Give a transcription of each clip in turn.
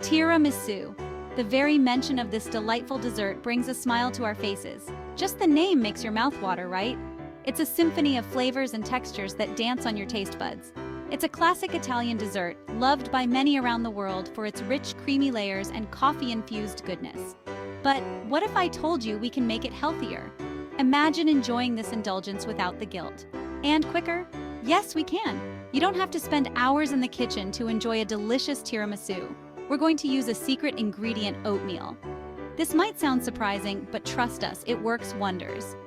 Tiramisu. The very mention of this delightful dessert brings a smile to our faces. Just the name makes your mouth water, right? It's a symphony of flavors and textures that dance on your taste buds. It's a classic Italian dessert, loved by many around the world for its rich, creamy layers and coffee-infused goodness. But what if I told you we can make it healthier? Imagine enjoying this indulgence without the guilt. And quicker? Yes, we can. You don't have to spend hours in the kitchen to enjoy a delicious tiramisu. We're going to use a secret ingredient, oatmeal. This might sound surprising, but trust us, it works wonders.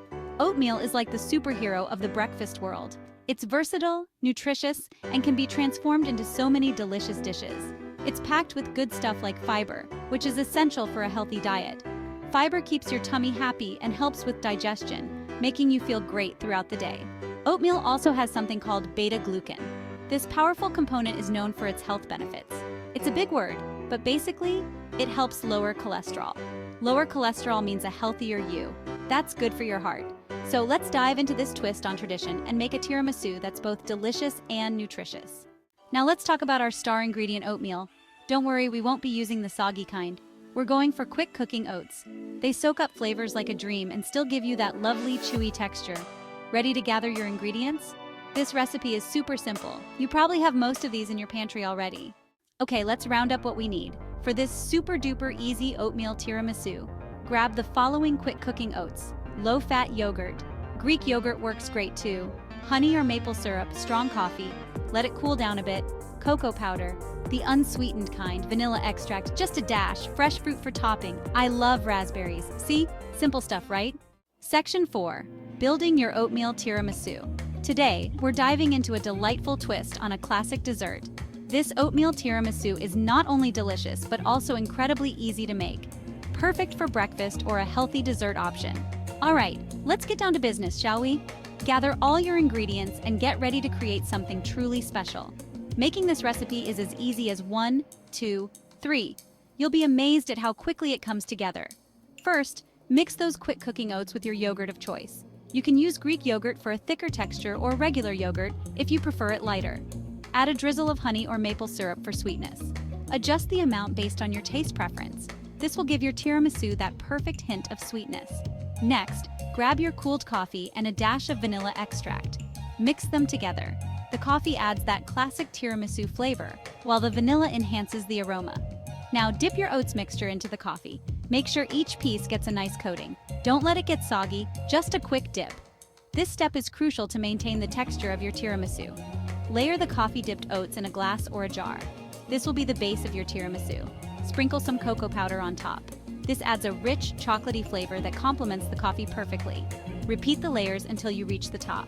Oatmeal is like the superhero of the breakfast world. It's versatile, nutritious, and can be transformed into so many delicious dishes. It's packed with good stuff like fiber, which is essential for a healthy diet. Fiber keeps your tummy happy and helps with digestion, making you feel great throughout the day. Oatmeal also has something called beta-glucan. This powerful component is known for its health benefits. It's a big word, but basically, it helps lower cholesterol. Lower cholesterol means a healthier you. That's good for your heart. So let's dive into this twist on tradition and make a tiramisu that's both delicious and nutritious. Now let's talk about our star ingredient, oatmeal. Don't worry, we won't be using the soggy kind. We're going for quick cooking oats. They soak up flavors like a dream and still give you that lovely, chewy texture. Ready to gather your ingredients? This recipe is super simple. You probably have most of these in your pantry already. Okay, let's round up what we need. For this super duper easy oatmeal tiramisu, grab the following quick cooking oats: low-fat yogurt. Greek yogurt works great too. Honey or maple syrup, strong coffee. Let it cool down a bit. Cocoa powder, the unsweetened kind, vanilla extract, just a dash, fresh fruit for topping. I love raspberries. See? Simple stuff, right? Section 4. Building your oatmeal tiramisu. Today, we're diving into a delightful twist on a classic dessert. This oatmeal tiramisu is not only delicious, but also incredibly easy to make. Perfect for breakfast or a healthy dessert option. All right, let's get down to business, shall we? Gather all your ingredients and get ready to create something truly special. Making this recipe is as easy as 1, 2, 3. You'll be amazed at how quickly it comes together. First, mix those quick cooking oats with your yogurt of choice. You can use Greek yogurt for a thicker texture or regular yogurt if you prefer it lighter. Add a drizzle of honey or maple syrup for sweetness. Adjust the amount based on your taste preference. This will give your tiramisu that perfect hint of sweetness. Next, grab your cooled coffee and a dash of vanilla extract. Mix them together. The coffee adds that classic tiramisu flavor, while the vanilla enhances the aroma. Now dip your oats mixture into the coffee. Make sure each piece gets a nice coating. Don't let it get soggy, just a quick dip. This step is crucial to maintain the texture of your tiramisu. Layer the coffee-dipped oats in a glass or a jar. This will be the base of your tiramisu. Sprinkle some cocoa powder on top. This adds a rich, chocolatey flavor that complements the coffee perfectly. Repeat the layers until you reach the top.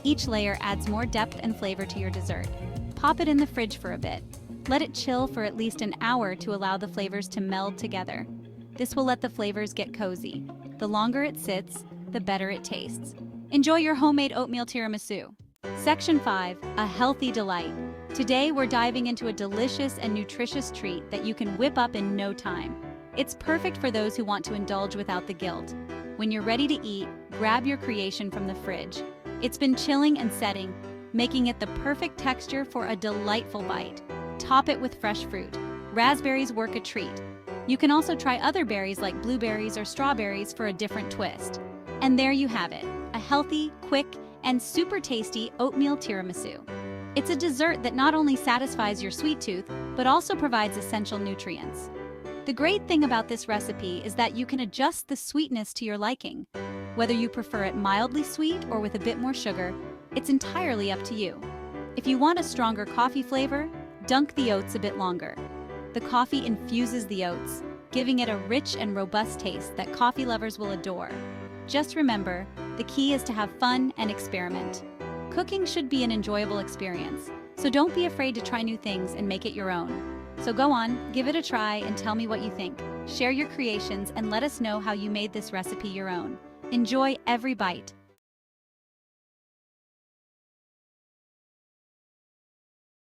Each layer adds more depth and flavor to your dessert. Pop it in the fridge for a bit. Let it chill for at least an hour to allow the flavors to meld together. This will let the flavors get cozy. The longer it sits, the better it tastes. Enjoy your homemade oatmeal tiramisu. Section 5. A healthy delight. Today we're diving into a delicious and nutritious treat that you can whip up in no time. It's perfect for those who want to indulge without the guilt. When you're ready to eat, grab your creation from the fridge. It's been chilling and setting, making it the perfect texture for a delightful bite. Top it with fresh fruit. Raspberries work a treat. You can also try other berries like blueberries or strawberries for a different twist. And there you have it, a healthy, quick, and super tasty oatmeal tiramisu. It's a dessert that not only satisfies your sweet tooth, but also provides essential nutrients. The great thing about this recipe is that you can adjust the sweetness to your liking. Whether you prefer it mildly sweet or with a bit more sugar, it's entirely up to you. If you want a stronger coffee flavor, dunk the oats a bit longer. The coffee infuses the oats, giving it a rich and robust taste that coffee lovers will adore. Just remember, the key is to have fun and experiment. Cooking should be an enjoyable experience, so don't be afraid to try new things and make it your own. So go on, give it a try and tell me what you think. Share your creations and let us know how you made this recipe your own. Enjoy every bite.